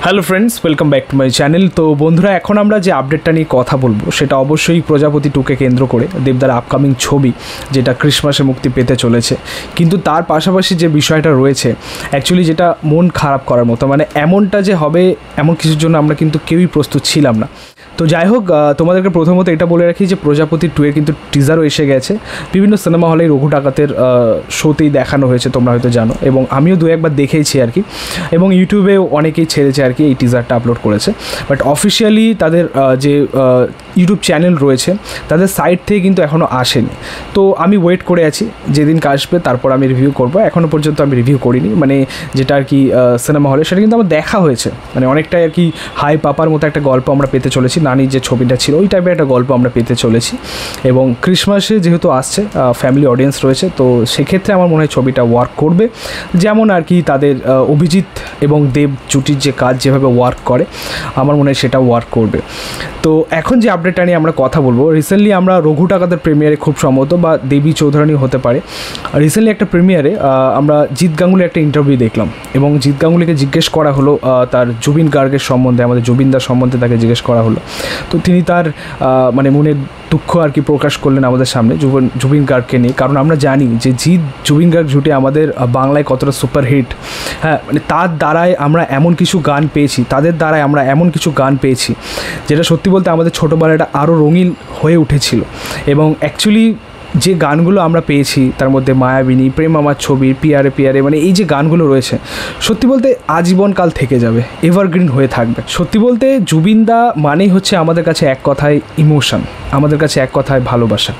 Hello friends, welcome back to my channel. তো বন্ধুরা, এখন আমরা যে আপডেটটা নিয়ে কথা বলবো সেটা অবশ্যই প্রজাপতি 2কে কেন্দ্র করে, দেবদার আপকামিং ছবি যেটা ক্রিসমাসে মুক্তি পেতে চলেছে। কিন্তু তার পাশাপাশি যে বিষয়টা রয়েছে অ্যাকচুয়ালি যেটা মন খারাপ করার মতো, মানে এমনটা যে হবে এমন কিছুর জন্য আমরা কিন্তু কেউই প্রস্তুত ছিলাম না। তো যাই হোক, তোমাদেরকে প্রথমত এটা বলে রাখি যে প্রজাপতি 2 এর কিন্তু টিজারও এসে গেছে। বিভিন্ন সিনেমা হলে রঘু ডাকাতের শোতেই দেখানো হয়েছে, তোমরা হয়তো জানো, এবং আমিও দু একবার দেখেইছি আর কি, এবং ইউটিউবেও অনেকেই ছেড়েছে আর কি, এই টিজারটা আপলোড করেছে। বাট অফিসিয়ালি তাদের যে ইউটিউব চ্যানেল রয়েছে তাদের সাইট থেকে কিন্তু এখনও আসেনি। তো আমি ওয়েট করে আছি, যেদিন আসবে তারপর আমি রিভিউ করবো। এখনও পর্যন্ত আমি রিভিউ করিনি, মানে যেটা আর কি সিনেমা হলে সেটা কিন্তু আমার দেখা হয়েছে, মানে অনেকটাই আর কি হাই পাপার মতো একটা গল্প আমরা পেতে চলেছি। নানির যে ছবিটা ছিল ওই টাইপের একটা গল্প আমরা পেতে চলেছি, এবং ক্রিসমাসে যেহেতু আসছে ফ্যামিলি অডিয়েন্স রয়েছে, তো সেক্ষেত্রে আমার মনে হয় ছবিটা ওয়ার্ক করবে। যেমন আর কি তাদের অভিজিৎ এবং দেব জুটির যে কাজ যেভাবে ওয়ার্ক করে, আমার মনে হয় সেটা ওয়ার্ক করবে। তো এখন যে আপডেটটা নিয়ে আমরা কথা বলবো, রিসেন্টলি আমরা রঘু ডাকাতের প্রিমিয়ারে খুব সম্ভবত, বা দেবী চৌধুরানী হতে পারে, রিসেন্টলি একটা প্রিমিয়ারে আমরা জিৎ গাঙ্গুলির একটা ইন্টারভিউ দেখলাম, এবং জিৎ গাঙ্গুলিকে জিজ্ঞেস করা হলো তার জুবিন গার্গের সম্বন্ধে, আমাদের জুবিনদার সম্বন্ধে তাকে জিজ্ঞেস করা হলো। তো তিনি তার মানে মনের দুঃখ আর কি প্রকাশ করলেন আমাদের সামনে জুবিন গার্গকে নিয়ে। কারণ আমরা জানি যে জিৎ জুবিন গার্গ জুটে আমাদের বাংলায় কতটা সুপারহিট। হ্যাঁ, মানে তার দ্বারাই আমরা এমন কিছু গান পেয়েছি, তাদের দ্বারাই আমরা এমন কিছু গান পেয়েছি যেটা সত্যি বলতে আমাদের ছোটোবেলাটা আরও রঙিন হয়ে উঠেছিল। এবং অ্যাকচুয়ালি যে গানগুলো আমরা পেয়েছি তার মধ্যে মায়াবিনী, প্রেম আমার ছবির, পিয়ারে পিয়ারে, মানে এই যে গানগুলো রয়েছে সত্যি বলতে আজীবনকাল থেকে যাবে, এভারগ্রিন হয়ে থাকবে। সত্যি বলতে জুবিনদা মানেই হচ্ছে আমাদের কাছে এক কথায় ইমোশন, আমাদের কাছে এক কথায় ভালোবাসা।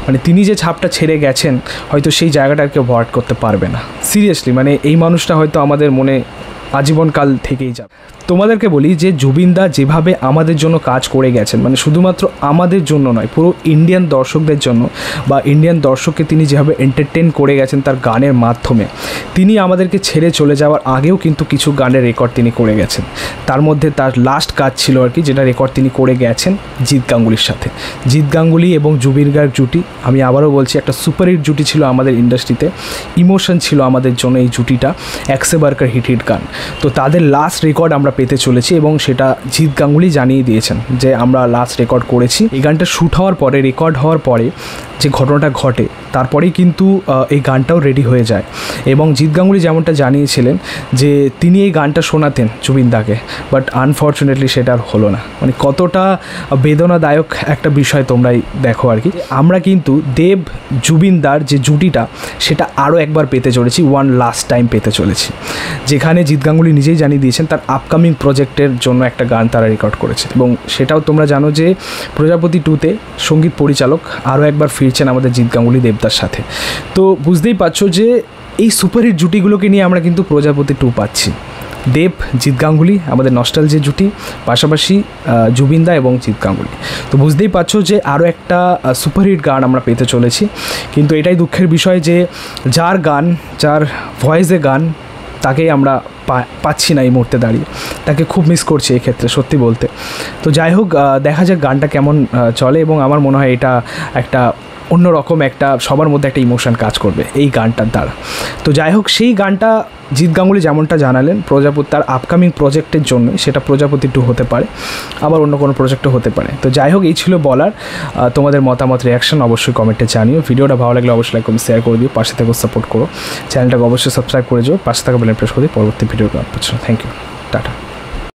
মানে তিনি যে ছাপটা ছেড়ে গেছেন, হয়তো সেই জায়গাটা কেউ ভরাট করতে পারবে না। সিরিয়াসলি, মানে এই মানুষটা হয়তো আমাদের মনে আজীবনকাল থেকেই যাবে। তোমাদেরকে বলি যে জুবিনদা যেভাবে আমাদের জন্য কাজ করে গেছেন, মানে শুধুমাত্র আমাদের জন্য নয়, পুরো ইন্ডিয়ান দর্শকদের জন্য, বা ইন্ডিয়ান দর্শককে তিনি যেভাবে এন্টারটেন করে গেছেন তার গানের মাধ্যমে। তিনি আমাদেরকে ছেড়ে চলে যাওয়ার আগেও কিন্তু কিছু গানের রেকর্ড তিনি করে গেছেন। তার মধ্যে তার লাস্ট কাজ ছিল আর কি, যেটা রেকর্ড তিনি করে গেছেন জিৎ গাঙ্গুলির সাথে। জিৎ গাঙ্গুলি এবং জুবিন গার্গ জুটি, আমি আবারও বলছি, একটা সুপারহিট জুটি ছিল আমাদের ইন্ডাস্ট্রিতে। ইমোশন ছিল আমাদের জন্য এই জুটিটা, একসে বারকার হিট হিট গান। তো তাদের লাস্ট রেকর্ড আমরা পেতে চলেছি, এবং সেটা জিৎ গাঙ্গুলি জানিয়ে দিয়েছেন যে আমরা লাস্ট রেকর্ড করেছি। এই গানটা শ্যুট হওয়ার পরে, রেকর্ড হওয়ার পরে যে ঘটনাটা ঘটে, তারপরেই কিন্তু এই গানটাও রেডি হয়ে যায়। এবং জিৎ গাঙ্গুলি যেমনটা জানিয়েছিলেন যে তিনি এই গানটা শোনাতেন জুবিনদাকে, বাট আনফর্চুনেটলি সেটা আর হলো না। মানে কতটা বেদনাদায়ক একটা বিষয় তোমরাই দেখো আর কি। আমরা কিন্তু দেব জুবিনদার যে জুটিটা সেটা আরও একবার পেতে চলেছি, ওয়ান লাস্ট টাইম পেতে চলেছি, যেখানে জিৎ গাঙ্গুলি নিজেই জানিয়ে দিয়েছেন তার আপকামিং প্রজেক্টের জন্য একটা গান তারা রেকর্ড করেছে। এবং সেটাও তোমরা জানো যে প্রজাপতি 2তে সঙ্গীত পরিচালক আরও একবার ফিরছেন আমাদের জিৎ গাঙ্গুলি দেবদার সাথে। তো বুঝতেই পারছো যে এই সুপারহিট জুটিগুলোকে নিয়ে আমরা কিন্তু প্রজাপতি 2 পাচ্ছি। দেব জিৎ গাঙ্গুলি আমাদের নস্টালজিয়া জুটি, পাশাপাশি জুবিনদা এবং জিৎ গাঙ্গুলি। তো বুঝতেই পারছো যে আরও একটা সুপারহিট গান আমরা পেতে চলেছি। কিন্তু এটাই দুঃখের বিষয় যে যার গান, যার ভয়েসে গান, তাকেই আমরা পাচ্ছি না এই মুহূর্তে দাঁড়িয়ে। তাকে খুব মিস করছি এই ক্ষেত্রে সত্যি বলতে। তো যাই হোক, দেখা যাক গানটা কেমন চলে, এবং আমার মনে হয় এটা একটা অন্যরকম একটা সবার মধ্যে একটা ইমোশন কাজ করবে এই গানটার দ্বারা। তো যাই হোক, সেই গানটা জিৎ গাঙ্গুলি যেমনটা জানালেন প্রজাপতি তার আপকামিং প্রজেক্টের জন্য, সেটা প্রজাপতি 2 হতে পারে, আবার অন্য কোনো প্রজেক্টও হতে পারে। তো যাই হোক, এই ছিল বলার। তোমাদের মতামত, রিয়াকশন অবশ্যই কমেন্টে জানিও। ভিডিওটা ভালো লাগলে অবশ্যই লাইক কমেন্ট শেয়ার করে দিও, পাশে থেকে সাপোর্ট করো, চ্যানেলটাকে অবশ্যই সাবস্ক্রাইব করে যাও, পাশে থাকা বেল প্রেস করে দিও পরবর্তী ভিডিও পাওয়ার জন্য। Thank you, tata.